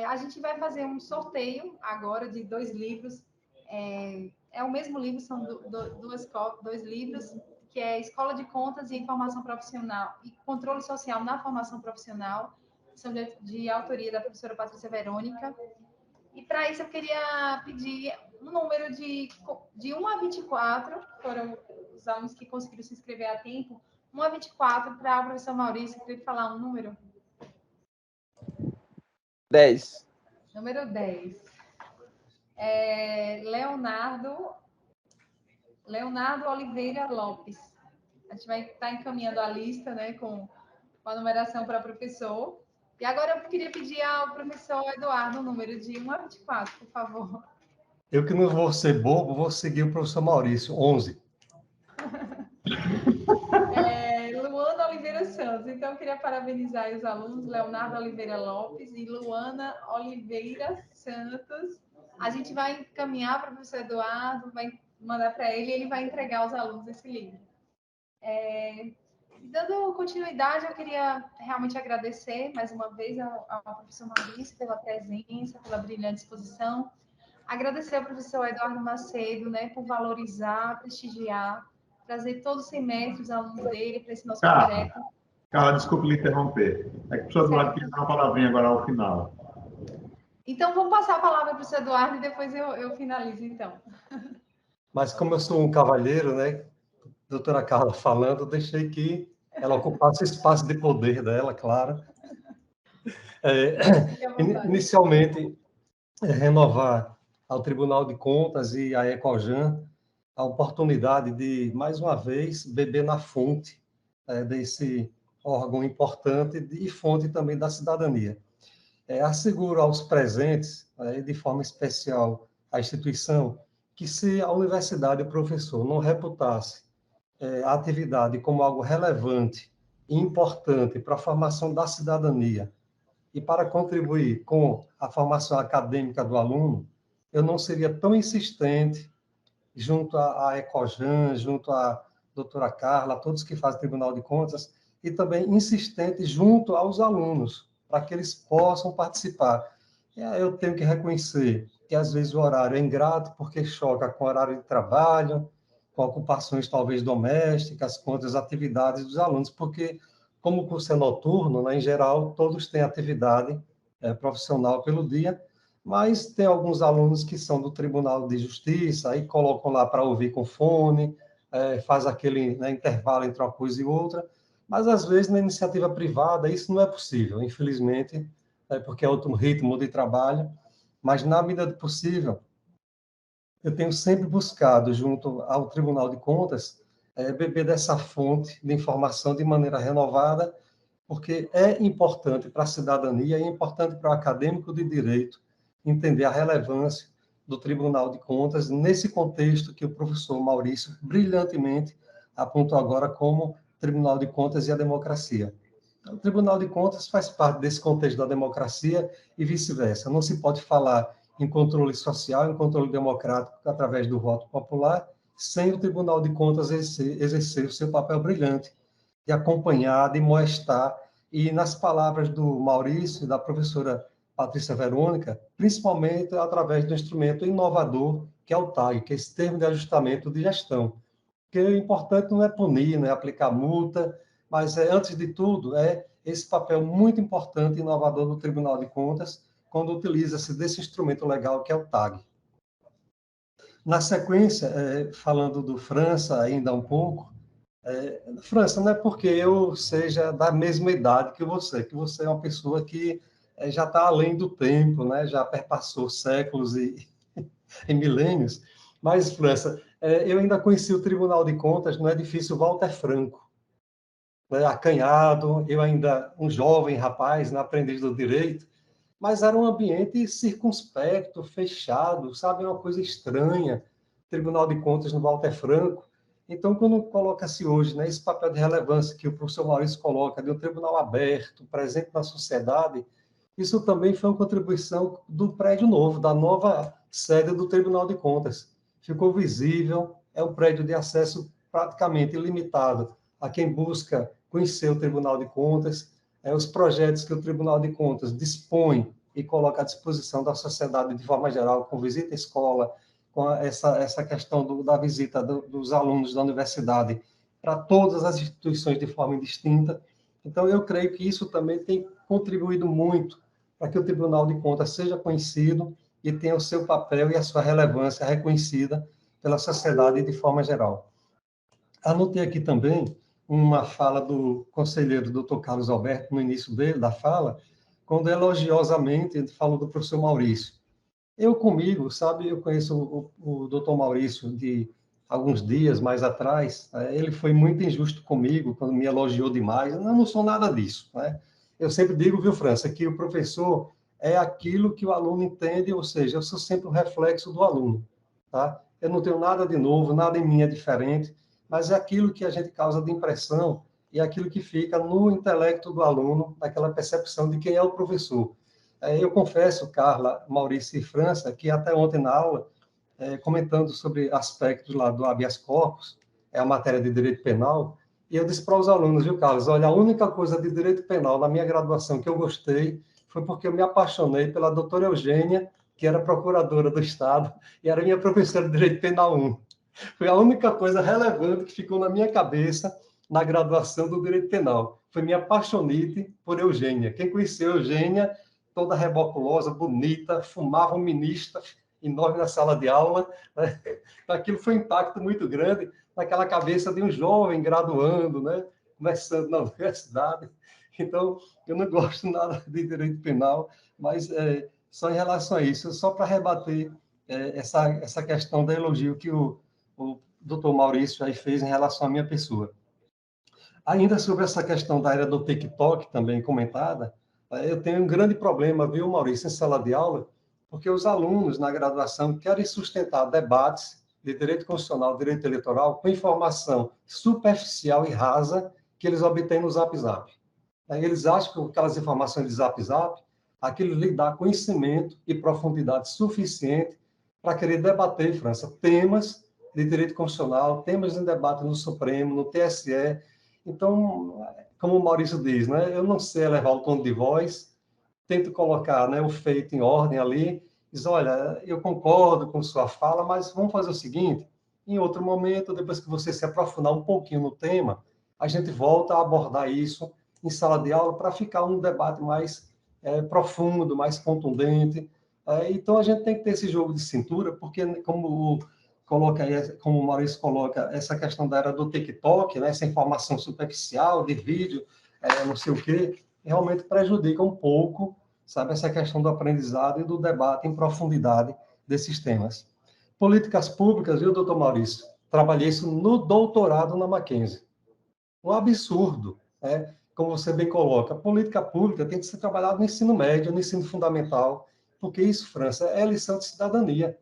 A gente vai fazer um sorteio agora de 2 livros. É o mesmo livro, são dois livros, que é Escola de Contas e Informação Profissional e Controle Social na Formação Profissional, são de autoria da professora Patrícia Verônica. E para isso eu queria pedir um número de 1 a 24, foram os alunos que conseguiram se inscrever a tempo, 1 a 24 para o professor Maurício, queria falar um número. 10. Número 10. Leonardo Oliveira Lopes. A gente vai estar encaminhando a lista, né, com a numeração para o professor. E agora eu queria pedir ao professor Eduardo o número de 1 a 24, por favor. Eu que não vou ser bobo, vou seguir o professor Maurício, 11. Luana Oliveira Santos. Então, eu queria parabenizar os alunos, Leonardo Oliveira Lopes e Luana Oliveira Santos. A gente vai encaminhar para o professor Eduardo, vai mandar para ele e ele vai entregar aos alunos esse livro. Dando continuidade, eu queria realmente agradecer mais uma vez ao professor Maurício pela presença, pela brilhante exposição. Agradecer ao professor Eduardo Macedo, né, por valorizar, prestigiar, trazer todos os semestres os alunos dele para esse nosso projeto. Carla, desculpe lhe interromper. É que o professor Eduardo quer dar uma palavrinha agora ao final. Então, vamos passar a palavra para o professor Eduardo e depois eu finalizo, então. Mas como eu sou um cavalheiro, né, doutora Carla falando, eu deixei que ela ocupasse o espaço de poder dela, claro. Inicialmente, renovar ao Tribunal de Contas e à Ecojan a oportunidade de, mais uma vez, beber na fonte desse órgão importante e fonte também da cidadania. Asseguro aos presentes, de forma especial à instituição, que se a universidade e o professor não reputasse a atividade como algo relevante e importante para a formação da cidadania e para contribuir com a formação acadêmica do aluno, eu não seria tão insistente junto à Ecojan, junto à doutora Carla, a todos que fazem Tribunal de Contas, e também insistente junto aos alunos, para que eles possam participar. Eu tenho que reconhecer que, às vezes, o horário é ingrato, porque choca com o horário de trabalho, com ocupações, talvez, domésticas, com outras atividades dos alunos, porque, como o curso é noturno, né, em geral, todos têm atividade profissional pelo dia, mas tem alguns alunos que são do Tribunal de Justiça, aí colocam lá para ouvir com fone, faz aquele, né, intervalo entre uma coisa e outra, mas às vezes na iniciativa privada isso não é possível, infelizmente, porque é outro ritmo de trabalho, mas na medida do possível, eu tenho sempre buscado, junto ao Tribunal de Contas, beber dessa fonte de informação de maneira renovada, porque é importante para a cidadania, é importante para o acadêmico de direito entender a relevância do Tribunal de Contas nesse contexto que o professor Maurício brilhantemente apontou agora como Tribunal de Contas e a democracia. O Tribunal de Contas faz parte desse contexto da democracia e vice-versa. Não se pode falar em controle social, em controle democrático através do voto popular, sem o Tribunal de Contas exercer o seu papel brilhante de acompanhar, de molestar, e nas palavras do Maurício e da professora Patrícia Verônica, principalmente através do instrumento inovador, que é o TAG, que é esse termo de ajustamento de gestão. Porque o importante não é punir, não é aplicar multa, mas, antes de tudo, é esse papel muito importante e inovador do Tribunal de Contas, quando utiliza-se desse instrumento legal, que é o TAG. Na sequência, falando do França ainda um pouco, França, não é porque eu seja da mesma idade que você é uma pessoa que já está além do tempo, né? Já perpassou séculos e milênios, mas, França, eu ainda conheci o Tribunal de Contas no edifício Walter Franco, né? Acanhado, eu ainda um jovem rapaz, né? Aprendiz do direito, mas era um ambiente circunspecto, fechado, sabe, uma coisa estranha, Tribunal de Contas no Walter Franco. Então, quando coloca-se hoje, né, esse papel de relevância que o professor Maurício coloca, de um tribunal aberto, presente na sociedade, isso também foi uma contribuição do prédio novo, da nova sede do Tribunal de Contas. Ficou visível, é um prédio de acesso praticamente ilimitado a quem busca conhecer o Tribunal de Contas, os projetos que o Tribunal de Contas dispõe e coloca à disposição da sociedade de forma geral, com visita à escola, com essa questão da visita dos alunos da universidade para todas as instituições de forma indistinta. Então, eu creio que isso também tem contribuído muito para que o Tribunal de Contas seja conhecido e tenha o seu papel e a sua relevância reconhecida pela sociedade de forma geral. Anotei aqui também uma fala do conselheiro Dr. Carlos Alberto, no início da fala, quando elogiosamente ele falou do professor Maurício. Eu comigo, sabe, eu conheço o Dr. Maurício de alguns dias mais atrás, ele foi muito injusto comigo quando me elogiou demais. Eu não sou nada disso, né? Eu sempre digo, viu, França, que o professor é aquilo que o aluno entende, ou seja, eu sou sempre o reflexo do aluno, tá? Eu não tenho nada de novo, nada em mim é diferente, mas é aquilo que a gente causa de impressão e aquilo que fica no intelecto do aluno, naquela percepção de quem é o professor. Eu confesso, Carla, Maurício e França, que até ontem na aula, comentando sobre aspectos lá do habeas corpus, é a matéria de direito penal, e eu disse para os alunos, viu, Carlos, olha, a única coisa de direito penal na minha graduação que eu gostei foi porque eu me apaixonei pela doutora Eugênia, que era procuradora do Estado, e era minha professora de direito penal 1. Foi a única coisa relevante que ficou na minha cabeça na graduação do direito penal. Foi minha apaixonite por Eugênia. Quem conheceu Eugênia, toda reboculosa, bonita, fumava um ministro enorme na sala de aula, né? Aquilo foi um impacto muito grande naquela cabeça de um jovem graduando, né? Começando na universidade. Então, eu não gosto nada de direito penal, mas só em relação a isso, só para rebater essa questão do elogio que o o doutor Maurício aí fez em relação à minha pessoa. Ainda sobre essa questão da era do TikTok, também comentada, eu tenho um grande problema, viu, Maurício, em sala de aula, porque os alunos na graduação querem sustentar debates de direito constitucional, direito eleitoral, com informação superficial e rasa que eles obtêm no Zap Zap. Eles acham que aquelas informações de Zap Zap, aquilo lhe dá conhecimento e profundidade suficiente para querer debater, França, temas de direito constitucional, temas em debate no Supremo, no TSE. Então, como o Maurício diz, né, eu não sei elevar o tom de voz, tento colocar, né, o feito em ordem ali, diz, olha, eu concordo com sua fala, mas vamos fazer o seguinte, em outro momento, depois que você se aprofundar um pouquinho no tema, a gente volta a abordar isso em sala de aula para ficar um debate mais profundo, mais contundente. Então, a gente tem que ter esse jogo de cintura, porque, como o Maurício coloca, essa questão da era do TikTok, né, essa informação superficial de vídeo, não sei o quê, realmente prejudica um pouco, sabe, essa questão do aprendizado e do debate em profundidade desses temas. Políticas públicas, viu, doutor Maurício? Trabalhei isso no doutorado na Mackenzie. Um absurdo, né? Como você bem coloca, política pública tem que ser trabalhada no ensino médio, no ensino fundamental, porque isso, França, é lição de cidadania.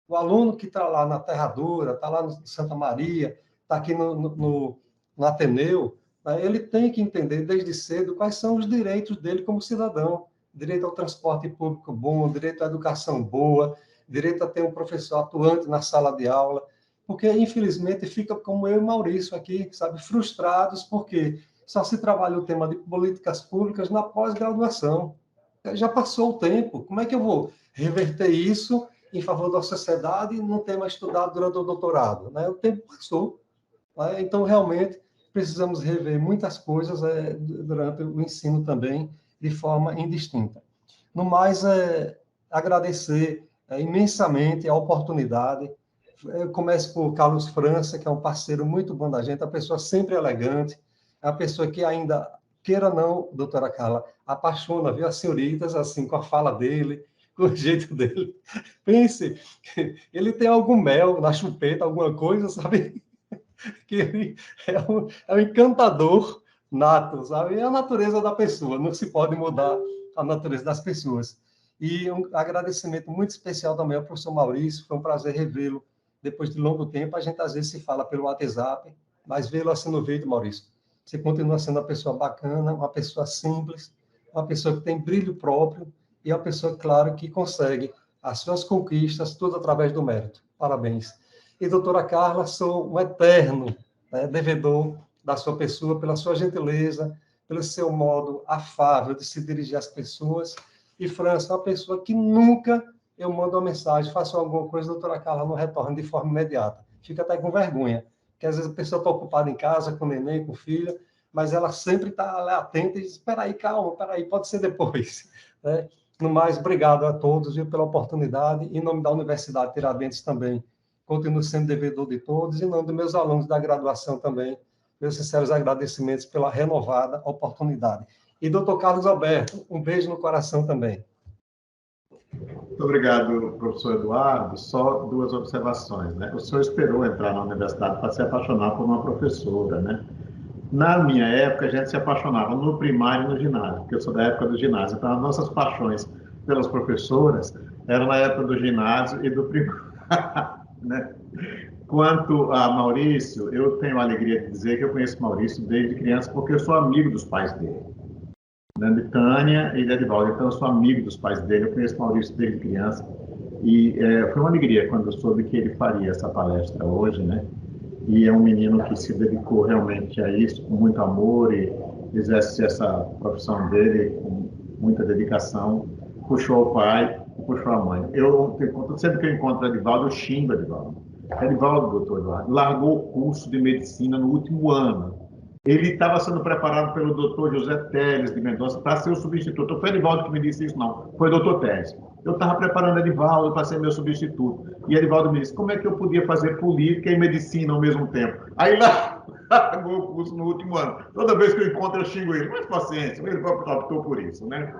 O aluno que está lá na Terra Dura, está lá no Santa Maria, está aqui no Ateneu, né, ele tem que entender desde cedo quais são os direitos dele como cidadão. Direito ao transporte público bom, direito à educação boa, direito a ter um professor atuante na sala de aula, porque, infelizmente, fica como eu e Maurício aqui, sabe, frustrados, porque só se trabalha o tema de políticas públicas na pós-graduação. Já passou o tempo, como é que eu vou reverter isso em favor da sociedade e não tema estudado durante o doutorado? Né? O tempo passou. Né? Então, realmente, precisamos rever muitas coisas durante o ensino também, de forma indistinta. No mais, agradecer imensamente a oportunidade. Eu começo por Carlos França, que é um parceiro muito bom da gente, a pessoa sempre elegante, é a pessoa que ainda, queira ou não, doutora Carla, apaixona, viu, as senhoritas, assim, com a fala dele, com o jeito dele. Pense, ele tem algum mel na chupeta, alguma coisa, sabe? Que ele é um encantador nato, sabe? É a natureza da pessoa, não se pode mudar a natureza das pessoas. E um agradecimento muito especial também ao professor Maurício, foi um prazer revê-lo depois de longo tempo. A gente às vezes se fala pelo WhatsApp, mas vê-lo assim no vídeo, Maurício. Você continua sendo uma pessoa bacana, uma pessoa simples, uma pessoa que tem brilho próprio e uma pessoa, claro, que consegue as suas conquistas, tudo através do mérito. Parabéns. E, doutora Carla, sou um eterno devedor da sua pessoa, pela sua gentileza, pelo seu modo afável de se dirigir às pessoas. E, França, uma pessoa que nunca eu mando uma mensagem, faço alguma coisa, doutora Carla não retorna de forma imediata. Fica até com vergonha, porque às vezes a pessoa está ocupada em casa, com o neném, com o filho, mas ela sempre está atenta e diz, espera aí, calma, espera aí, pode ser depois. Né? No mais, obrigado a todos, viu, pela oportunidade, em nome da Universidade Tiradentes também. Continuo sendo devedor de todos, em nome dos meus alunos da graduação também, meus sinceros agradecimentos pela renovada oportunidade. E, doutor Carlos Alberto, um beijo no coração também. Muito obrigado, professor Eduardo. Só duas observações, né? O senhor esperou entrar na universidade para se apaixonar por uma professora, né? Na minha época, a gente se apaixonava no primário e no ginásio, porque eu sou da época do ginásio. Então, as nossas paixões pelas professoras eram na época do ginásio e do primário, né? Quanto a Maurício, eu tenho a alegria de dizer que eu conheço Maurício desde criança, porque eu sou amigo dos pais dele. De Tânia e de Edivaldo, então eu sou amigo dos pais dele, eu conheço Maurício desde criança, e foi uma alegria quando eu soube que ele faria essa palestra hoje, né? E é um menino que se dedicou realmente a isso, com muito amor, e exerce essa profissão dele com muita dedicação, puxou o pai, puxou a mãe. Sempre que eu encontro Edivaldo, eu xingo Edivaldo. Edivaldo, doutor Eduardo, largou o curso de medicina no último ano. Ele estava sendo preparado pelo doutor José Teles de Mendonça para ser o substituto. Não foi Edivaldo que me disse isso, não. Foi o doutor Teles. Eu estava preparando Edivaldo para ser meu substituto. E Edivaldo me disse, como é que eu podia fazer política e medicina ao mesmo tempo? Aí lá, largou o curso no último ano. Toda vez que eu encontro, eu xingo ele. Mas paciência, ele optou por isso, né?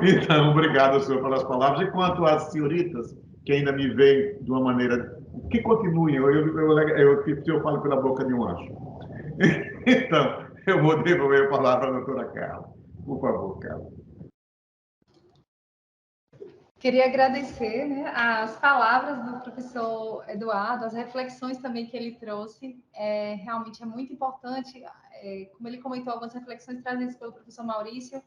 Então, obrigado, senhor, pelas palavras. E quanto às senhoritas, que ainda me veem de uma maneira que continue. Eu falo pela boca de um anjo. Então, eu vou devolver a palavra à doutora Carla. Por favor, Carla. Queria agradecer, né, as palavras do professor Eduardo, as reflexões também que ele trouxe. Realmente é muito importante, como ele comentou, algumas reflexões trazidas pelo professor Maurício,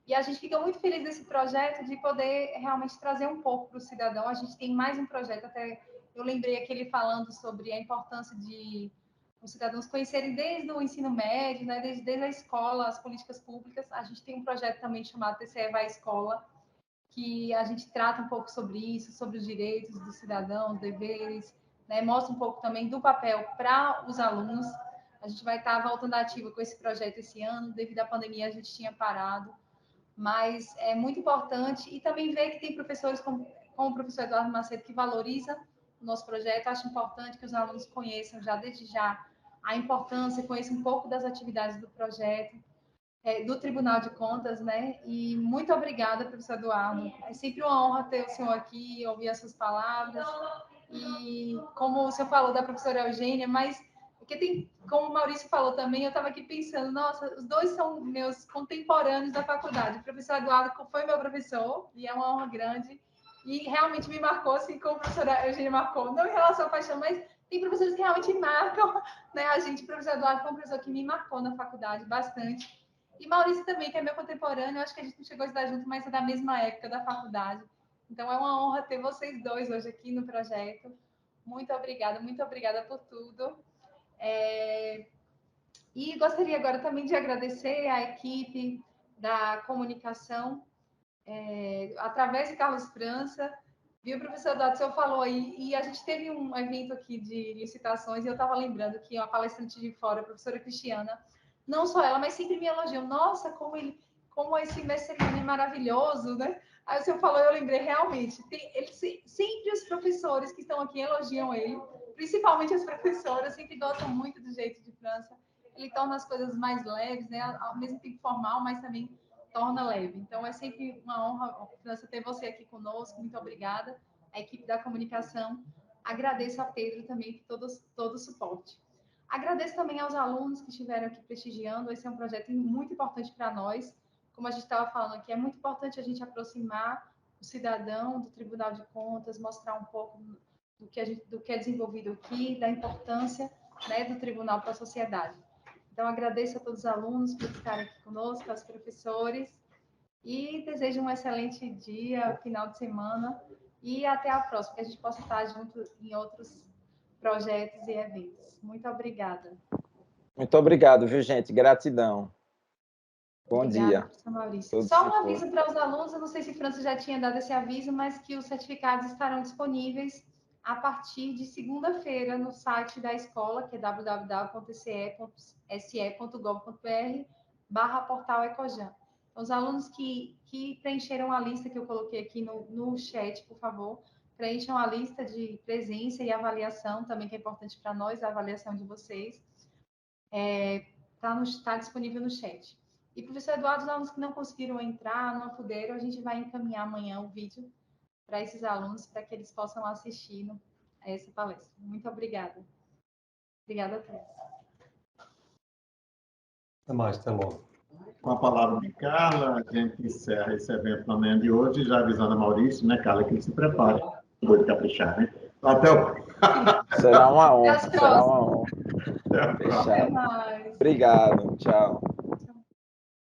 e a gente fica muito feliz desse projeto de poder realmente trazer um pouco para o cidadão. A gente tem mais um projeto, até eu lembrei aquele falando sobre a importância de os cidadãos conhecerem desde o ensino médio, né, desde a escola, as políticas públicas. A gente tem um projeto também chamado TCE Vai à Escola, que a gente trata um pouco sobre isso, sobre os direitos dos cidadãos, deveres, né? Mostra um pouco também do papel para os alunos. A gente vai estar voltando ativa com esse projeto esse ano, devido à pandemia a gente tinha parado, mas é muito importante, e também ver que tem professores como o professor Eduardo Macedo, que valoriza o nosso projeto. Acho importante que os alunos conheçam já, desde já, a importância, conheçam um pouco das atividades do projeto, do Tribunal de Contas, né? E muito obrigada, professor Eduardo. É sempre uma honra ter o senhor aqui, ouvir as suas palavras. E como o senhor falou da professora Eugênia, mas porque tem, como o Maurício falou também, eu estava aqui pensando, nossa, os dois são meus contemporâneos da faculdade. O professor Eduardo foi meu professor, e é uma honra grande. E realmente me marcou, assim como a professora Eugênia marcou, não em relação à paixão, mas tem professores que realmente marcam, né? A gente, o professor Eduardo foi um professor que me marcou na faculdade bastante. E Maurício também, que é meu contemporâneo, eu acho que a gente não chegou a estudar junto, mas é da mesma época da faculdade. Então, é uma honra ter vocês dois hoje aqui no projeto. Muito obrigada por tudo. E gostaria agora também de agradecer à equipe da comunicação, através de Carlos França. Viu, professor Eduardo, o senhor falou aí, e a gente teve um evento aqui de licitações, e eu estava lembrando que uma palestrante de fora, a professora Cristiana, não só ela, mas sempre me elogiam. Nossa, como esse mestre é maravilhoso, né? Aí o senhor falou, eu lembrei, realmente, sempre os professores que estão aqui elogiam ele, principalmente as professoras, sempre gostam muito do jeito de França. Ele torna as coisas mais leves, né? Ao mesmo tempo formal, mas também torna leve. Então, é sempre uma honra, França, ter você aqui conosco. Muito obrigada. A equipe da comunicação. Agradeço a Pedro também por todo o suporte. Agradeço também aos alunos que estiveram aqui prestigiando. Esse é um projeto muito importante para nós. Como a gente estava falando aqui, é muito importante a gente aproximar o cidadão do Tribunal de Contas, mostrar um pouco do que é desenvolvido aqui, da importância, né, do tribunal para a sociedade. Então, agradeço a todos os alunos por estarem aqui conosco, aos professores, e desejo um excelente dia, final de semana, e até a próxima, que a gente possa estar junto em outros projetos e eventos. Muito obrigada. Muito obrigado, viu, gente? Gratidão. Bom dia. Professor Maurício. Só um aviso para os alunos, eu não sei se França já tinha dado esse aviso, mas que os certificados estarão disponíveis a partir de segunda-feira no site da escola, que é www.se.gov.br/portal Ecojan. Então, os alunos que preencheram a lista que eu coloquei aqui no chat, por favor, preencham a lista de presença e avaliação, também que é importante para nós, a avaliação de vocês. Está disponível no chat. E, professor Eduardo, os alunos que não conseguiram entrar, não puderam, a gente vai encaminhar amanhã o vídeo para esses alunos, para que eles possam assistir a essa palestra. Muito obrigada. Obrigada a todos. Até mais, até logo. Com a palavra de Carla, a gente encerra esse evento na manhã de hoje, já avisando a Maurício, né, Carla, que ele se prepare. Vou caprichar, né? Até o... Será uma honra, Até será uma honra. Até Fechado. mais. Obrigado, tchau.